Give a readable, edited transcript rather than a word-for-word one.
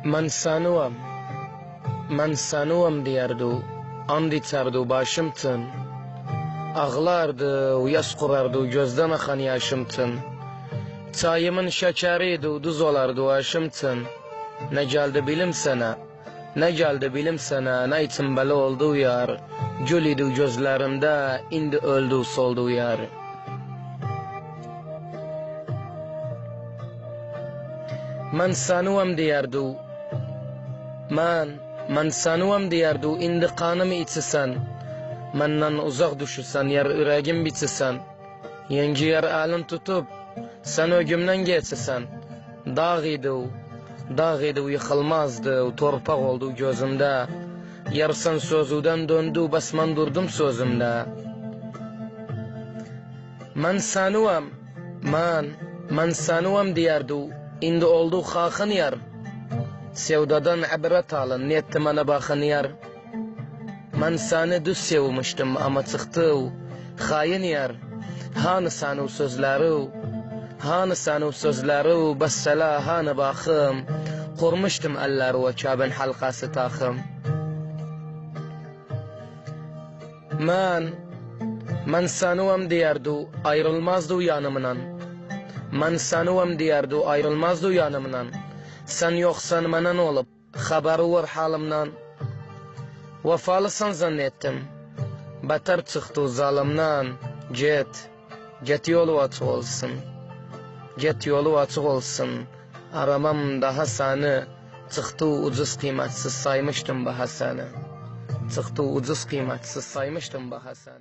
Man sanuam diyardu, andi tardu başımtın. Ağlardı, yas kurardı, gözden akan yaşımtın. Çayımın şekeriydi, duz olardı aşımtın. Ne geldi bilim sana, ne geldi bilim sana, ne için böyle oldu yar. Gül idi gözlerimde, indi öldü soldu yar. Man sanuam diyardu, man sanuam diyardu, indi kanımı içsen. Menden uzak düşürsen, yer yüreğim bitsen. Yengi yer elin tutup, sen ögümden geçsen. Dağ idi, yıkılmazdı, torpak oldu gözümde. Yarsan sözüden döndü, bas man durdum sözümde. Man sanuam diyardu, indi oldu xakın yer. Sevdadan ibret alın, niyetti bana bakın yer. Man seni düz sevmiştim ama çıktı hain yer. Hani seni sözleri, bessela hani bakım. Kurmuştum elleri ve kabin halkası takım. Man sanuam diyardu, ayrılmazdı yanımdan. Man sanuam diyardu, ayrılmazdı yanımdan. Sen yoksan manan olup, haberi var halimden. Vefalısın zannettim, beter çıktı zalimden. Get yolu açık olsun, get yolu açık olsun. Aramam daha seni, çıktı ucuz kıymetsiz saymıştım bahasını. Çıktı ucuz kıymetsiz saymıştım bahasını.